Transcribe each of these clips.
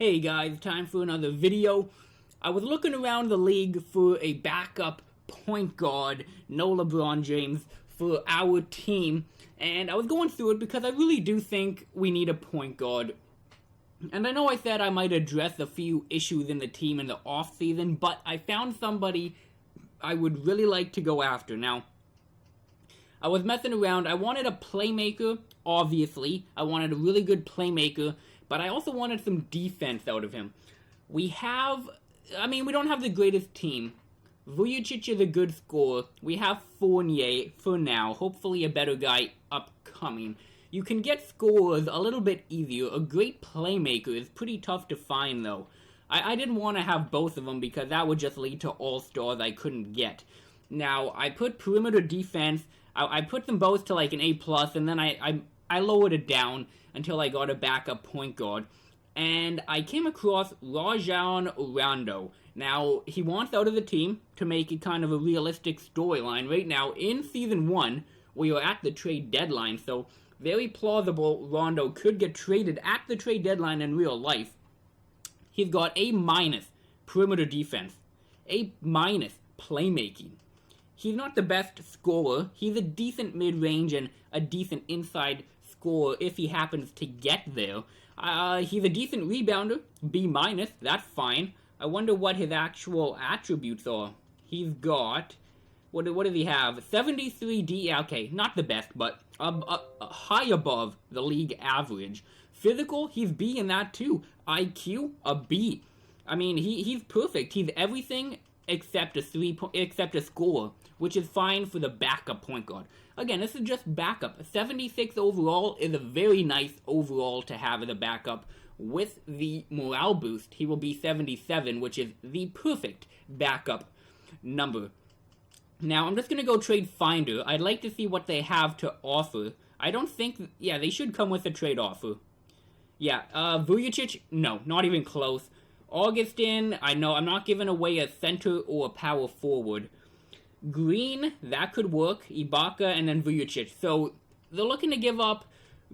Hey guys, time for another video. I was looking around the league for a backup point guard, no LeBron James, for our team, and I was going through it because I really do think we need a point guard. And I know I said I might address a few issues in the team in the offseason, but I found somebody I would really like to go after. Now, I was messing around. I wanted a playmaker, obviously. I wanted a really good playmaker, but I also wanted some defense out of him. We don't have the greatest team. Vujacic is a good scorer. We have Fournier for now. Hopefully a better guy upcoming. You can get scorers a little bit easier. A great playmaker is pretty tough to find, though. I didn't want to have both of them because that would just lead to all-stars I couldn't get. Now, I put perimeter defense. I put them both to like an A+, and then I lowered it down until I got a backup point guard. And I came across Rajon Rondo. Now, he wants out of the team to make it kind of a realistic storyline. Right now, in Season 1, we are at the trade deadline, so very plausible Rondo could get traded at the trade deadline in real life. He's got A- perimeter defense, A- playmaking. He's not the best scorer. He's a decent mid-range and a decent inside scorer if he happens to get there. He's a decent rebounder, B-, that's fine. I wonder what his actual attributes are. He's got, what does he have? 73 D, okay, not the best, but high above the league average. Physical, he's B in that too. IQ, a B. I mean, he's perfect. He's everything except a scorer, which is fine for the backup point guard. Again, this is just backup. 76 overall is a very nice overall to have as a backup. With the morale boost, he will be 77, which is the perfect backup number. Now, I'm just going to go trade Finder. I'd like to see what they have to offer. I don't think, yeah, they should come with a trade offer. Yeah, Vujacic, no, not even close. Augustin, I know, I'm not giving away a center or a power forward. Green, that could work. Ibaka, and then Vujacic. So, they're looking to give up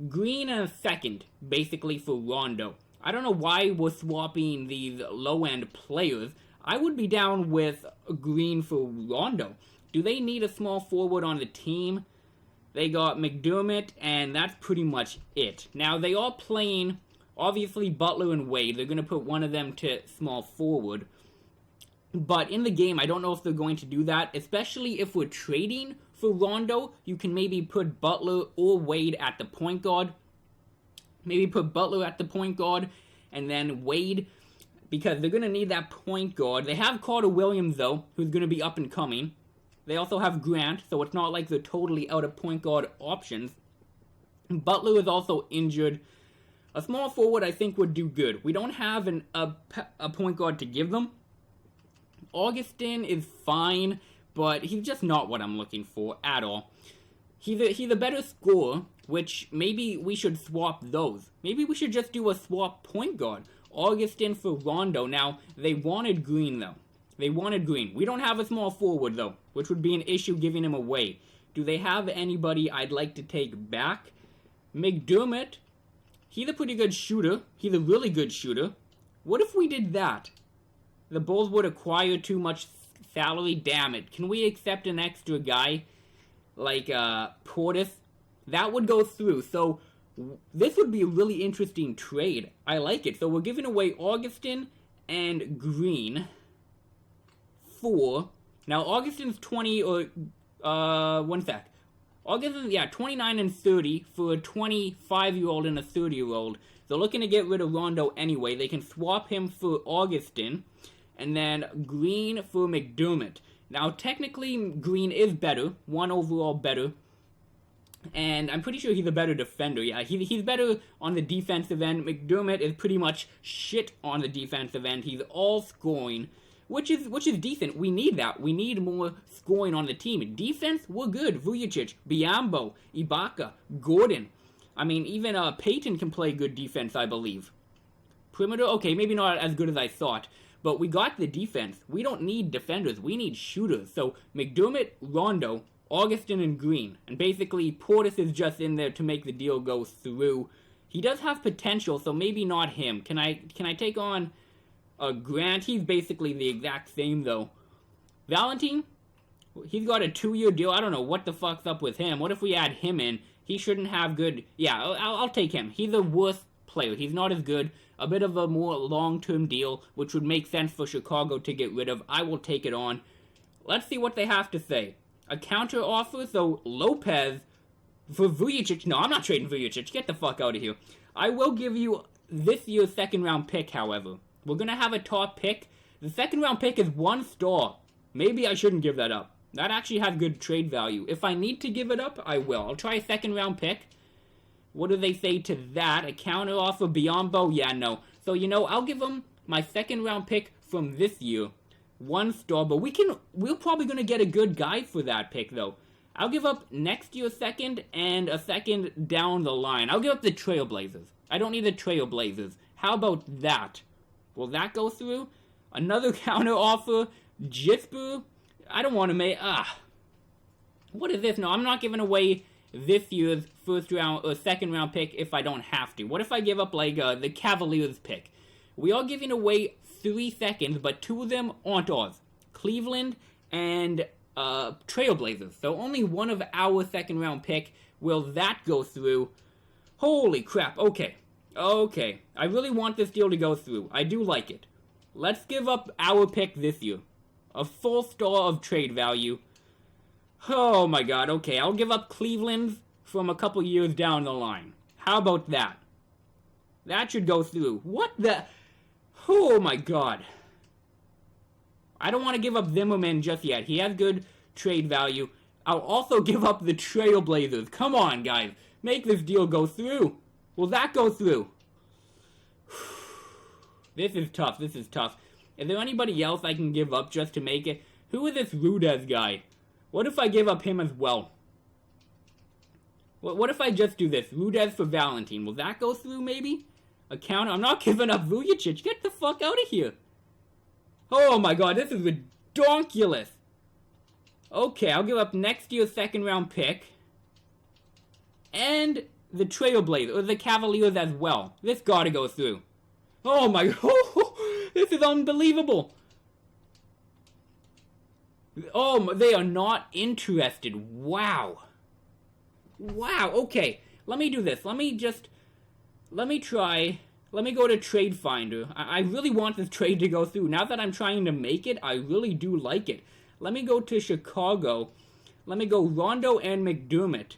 Green and a second, basically, for Rondo. I don't know why we're swapping these low-end players. I would be down with Green for Rondo. Do they need a small forward on the team? They got McDermott, and that's pretty much it. Now, they are playing, obviously, Butler and Wade. They're going to put one of them to small forward. But in the game, I don't know if they're going to do that, especially if we're trading for Rondo. You can maybe put Butler or Wade at the point guard. Maybe put Butler at the point guard, and then Wade, because they're going to need that point guard. They have Carter Williams, though, who's going to be up and coming. They also have Grant, so it's not like they're totally out of point guard options. Butler is also injured. A small forward, I think, would do good. We don't have a point guard to give them. Augustin is fine, but he's just not what I'm looking for at all. He's a better scorer, which maybe we should swap those. Maybe we should just do a swap point guard. Augustin for Rondo. Now, they wanted Green, though. They wanted Green. We don't have a small forward, though, which would be an issue giving him away. Do they have anybody I'd like to take back? McDermott, he's a pretty good shooter. He's a really good shooter. What if we did that? The Bulls would acquire too much salary. Damn it. Can we accept an extra guy like Portis? That would go through. So this would be a really interesting trade. I like it. So we're giving away Augustin and Green for... Now, Augustin's 20 or... one sec. Augustin, yeah, 29 and 30 for a 25-year-old and a 30-year-old. They're looking to get rid of Rondo anyway. They can swap him for Augustin. And then Green for McDermott. Now, technically, Green is better. One overall better. And I'm pretty sure he's a better defender. Yeah, he's better on the defensive end. McDermott is pretty much shit on the defensive end. He's all scoring, which is decent. We need that. We need more scoring on the team. Defense, we're good. Vujacic, Biyombo, Ibaka, Gordon. I mean, even Peyton can play good defense, I believe. Perimeter, okay, maybe not as good as I thought. But we got the defense. We don't need defenders. We need shooters. So, McDermott, Rondo, Augustin, and Green. And basically, Portis is just in there to make the deal go through. He does have potential, so maybe not him. Can I take on Grant? He's basically the exact same, though. Valentine? He's got a 2-year deal. I don't know what the fuck's up with him. What if we add him in? He shouldn't have good... Yeah, I'll take him. He's a worse player. He's not as good. A bit of a more long-term deal, which would make sense for Chicago to get rid of. I will take it on. Let's see what they have to say. A counter offer, so Lopez for Vujicic. No, I'm not trading Vujicic. Get the fuck out of here. I will give you this year's second-round pick, however. We're going to have a top pick. The second-round pick is 1 star. Maybe I shouldn't give that up. That actually has good trade value. If I need to give it up, I will. I'll try a second-round pick. What do they say to that? A counter offer, Biombo? Yeah, no. So, you know, I'll give them my second-round pick from this year. 1 star, but we're probably going to get a good guy for that pick, though. I'll give up next year's second and a second down the line. I'll give up the Trailblazers. I don't need the Trailblazers. How about that? Will that go through? Another counter offer, Jisper? I don't want to make... What is this? No, I'm not giving away this year's first round or second round pick if I don't have to. What if I give up, like, the Cavaliers pick? We are giving away 3 seconds, but 2 of them aren't ours. Cleveland and Trailblazers. So only one of our second round pick. Will that go through? Holy crap. Okay. I really want this deal to go through. I do like it. Let's give up our pick this year. A full star of trade value. Oh my god, okay. I'll give up Cleveland's from a couple years down the line. How about that? That should go through. What the... Oh my god. I don't want to give up Zimmerman just yet. He has good trade value. I'll also give up the Trailblazers. Come on, guys. Make this deal go through. Will that go through? This is tough. Is there anybody else I can give up just to make it? Who is this Rudez guy? What if I give up him as well? What if I just do this? Rudez for Valentine. Will that go through, maybe? A counter? I'm not giving up Vujicic. Get the fuck out of here. Oh my god, this is ridiculous. Okay, I'll give up next year's second round pick. And the Trailblazers, or the Cavaliers as well. This gotta go through. Oh my god, this is unbelievable. Oh, they are not interested. Wow. Okay, let me do this. Let me go to Trade Finder. I really want this trade to go through. Now that I'm trying to make it, I really do like it. Let me go to Chicago. Let me go Rondo and McDermott.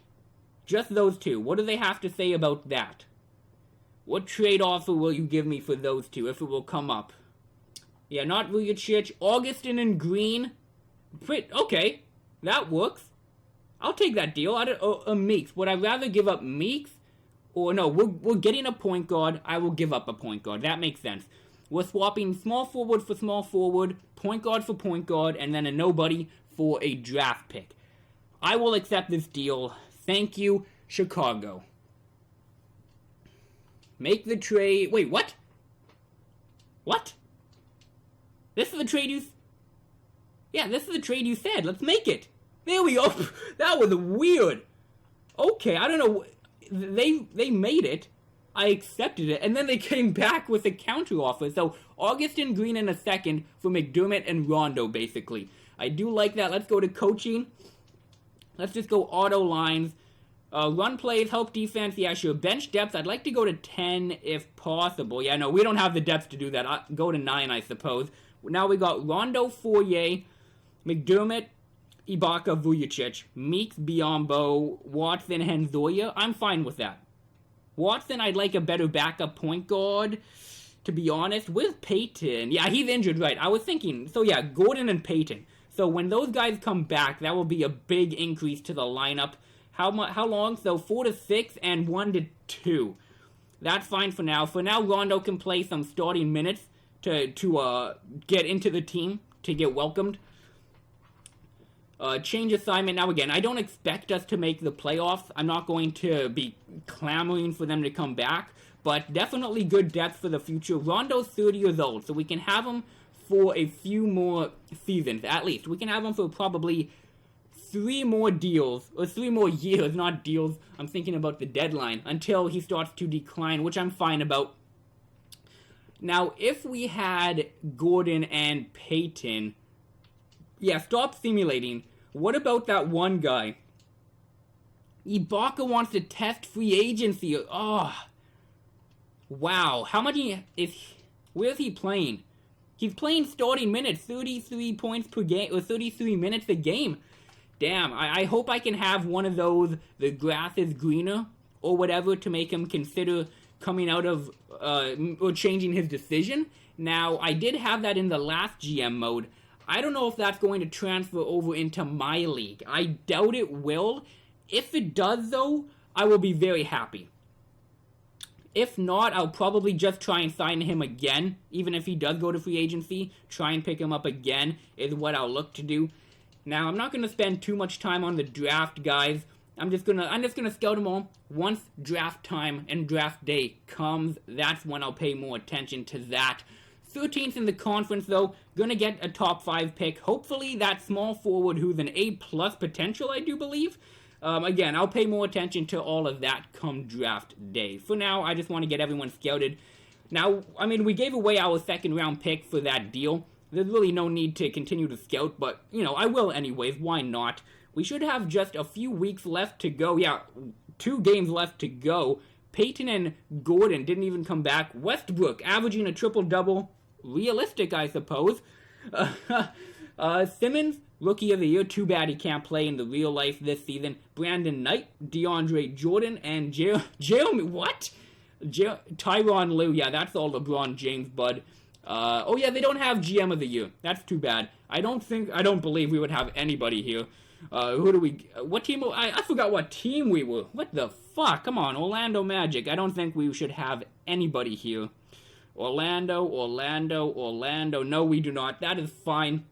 Just those 2. What do they have to say about that? What trade offer will you give me for those 2, if it will come up? Yeah, not Vujicic. Augustin and Green. Okay, that works. I'll take that deal. Meeks. Would I rather give up Meeks? Or no, we're getting a point guard. I will give up a point guard. That makes sense. We're swapping small forward for small forward, point guard for point guard, and then a nobody for a draft pick. I will accept this deal. Thank you, Chicago. Make the trade. Wait, what? What? This is the trade you... Yeah, this is the trade you said. Let's make it. There we go. That was weird. Okay, I don't know. They made it. I accepted it. And then they came back with a counter offer. So, Augustin Green in a second for McDermott and Rondo, basically. I do like that. Let's go to coaching. Let's just go auto lines. Run plays, help defense. Yeah, sure. Bench depth. I'd like to go to 10 if possible. Yeah, no, we don't have the depth to do that. I'll go to 9, I suppose. Now we got Rondo, Fourier, McDermott, Ibaka, Vujicic, Meeks, Biombo, Watson, Henzoya. I'm fine with that. Watson, I'd like a better backup point guard, to be honest. With Peyton, yeah, he's injured, right. I was thinking, so yeah, Gordon and Peyton. So when those guys come back, that will be a big increase to the lineup. How long? So 4 to 6 and 1 to 2. That's fine for now. For now, Rondo can play some starting minutes to get into the team, to get welcomed. Change assignment. Now again, I don't expect us to make the playoffs. I'm not going to be clamoring for them to come back, but definitely good depth for the future. Rondo's 30 years old, so we can have him for a few more seasons, at least. We can have him for probably 3 more deals, or 3 more years, not deals. I'm thinking about the deadline, until he starts to decline, which I'm fine about. Now, if we had Gordon and Peyton, yeah, stop simulating. What about that one guy? Ibaka wants to test free agency. Oh, wow. How much where's he playing? He's playing starting minutes, 33 points per game, or 33 minutes a game. Damn, I hope I can have one of those, the grass is greener, or whatever, to make him consider coming out of, or changing his decision. Now, I did have that in the last GM mode. I don't know if that's going to transfer over into my league. I doubt it will. If it does, though, I will be very happy. If not, I'll probably just try and sign him again. Even if he does go to free agency, try and pick him up again is what I'll look to do. Now, I'm not going to spend too much time on the draft, guys. I'm just gonna scout them all. Once draft time and draft day comes, that's when I'll pay more attention to that. 13th in the conference, though. Gonna get a top 5 pick. Hopefully, that small forward who's an A+ potential, I do believe. Again, I'll pay more attention to all of that come draft day. For now, I just want to get everyone scouted. Now, I mean, we gave away our 2nd round pick for that deal. There's really no need to continue to scout, but, you know, I will anyways. Why not? We should have just a few weeks left to go. Yeah, 2 games left to go. Peyton and Gordon didn't even come back. Westbrook averaging a triple-double. Realistic, I suppose. Simmons, Rookie of the Year. Too bad he can't play in the real life this season. Brandon Knight, DeAndre Jordan, and Jeremy... What? Tyronn Lue. Yeah, that's all LeBron James, bud. Oh yeah, they don't have GM of the Year. That's too bad. I don't believe we would have anybody here. What team, I forgot what team we were. What the fuck? Come on, Orlando Magic. I don't think we should have anybody here. Orlando. No, we do not. That is fine.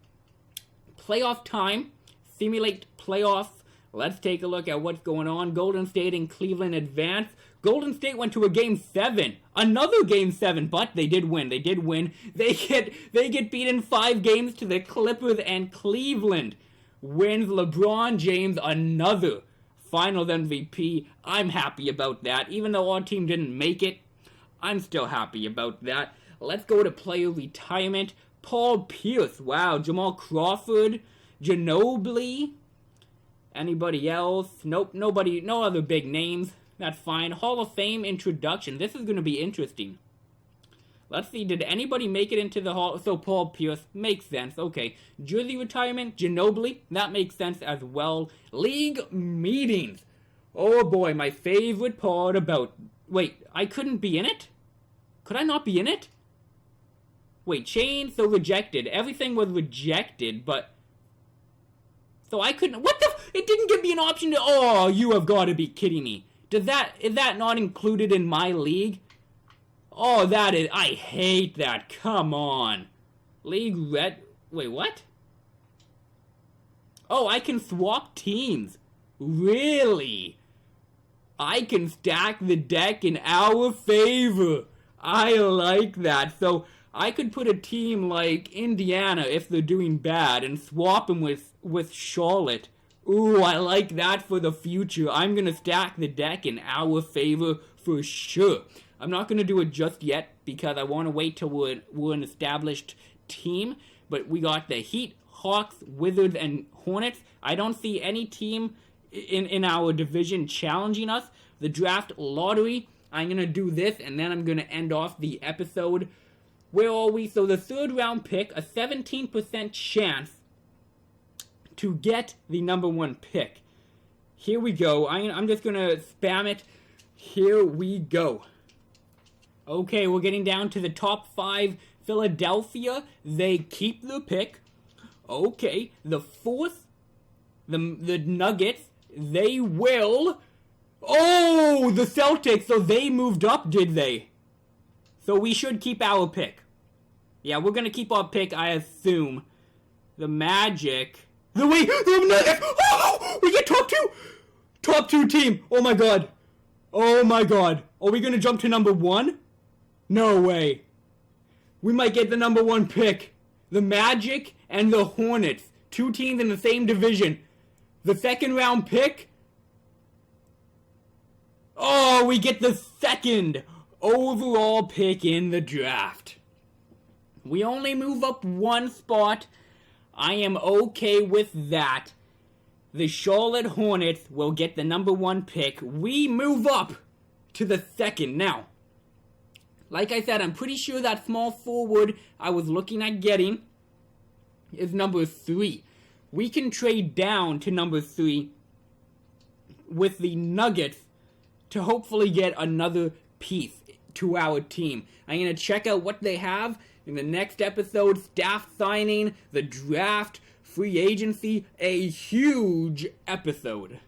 Playoff time. Simulate playoffs. Let's take a look at what's going on. Golden State and Cleveland advance. Golden State went to a Game 7. Another Game 7, but they did win. They get beaten 5 games to the Clippers, and Cleveland wins. LeBron James another Finals MVP. I'm happy about that. Even though our team didn't make it, I'm still happy about that. Let's go to player retirement. Paul Pierce. Wow. Jamal Crawford. Ginobili. Anybody else? Nope. Nobody. No other big names. That's fine. Hall of Fame introduction. This is going to be interesting. Let's see. Did anybody make it into the Hall? So Paul Pierce. Makes sense. Okay. Jersey retirement. Ginobili. That makes sense as well. League meetings. Oh boy. My favorite part about... Wait. I couldn't be in it? Could I not be in it? Wait. Chain. So rejected. Everything was rejected, but... So I couldn't... What the... It didn't give me an option to... Oh, you have got to be kidding me. Is that not included in my league? Oh, that is... I hate that. Come on. League red... Wait, what? Oh, I can swap teams. Really? I can stack the deck in our favor. I like that. So, I could put a team like Indiana, if they're doing bad, and swap them with Charlotte. Ooh, I like that for the future. I'm going to stack the deck in our favor for sure. I'm not going to do it just yet because I want to wait till we're an established team. But we got the Heat, Hawks, Wizards, and Hornets. I don't see any team in our division challenging us. The draft lottery, I'm going to do this and then I'm going to end off the episode. Where are we? So the 3rd round pick, a 17% chance to get the number 1 pick. Here we go. I'm just going to spam it. Here we go. Okay, we're getting down to the top 5. Philadelphia, they keep the pick. Okay, the 4th, the Nuggets, they will... Oh, the Celtics, so they moved up, did they? So we should keep our pick. Yeah, we're going to keep our pick, I assume. The Magic... The Nuggets! Oh, we get top 2! Top 2 team! Oh my god. Oh my god. Are we going to jump to number 1? No way. We might get the number 1 pick. The Magic and the Hornets. 2 teams in the same division. The second round pick. Oh, we get the second overall pick in the draft. We only move up one spot. I am okay with that. The Charlotte Hornets will get the number 1 pick. We move up to the second. Now, like I said, I'm pretty sure that small forward I was looking at getting is number 3. We can trade down to number 3 with the Nuggets to hopefully get another piece to our team. I'm going to check out what they have in the next episode. Staff signing, the draft, free agency, a huge episode.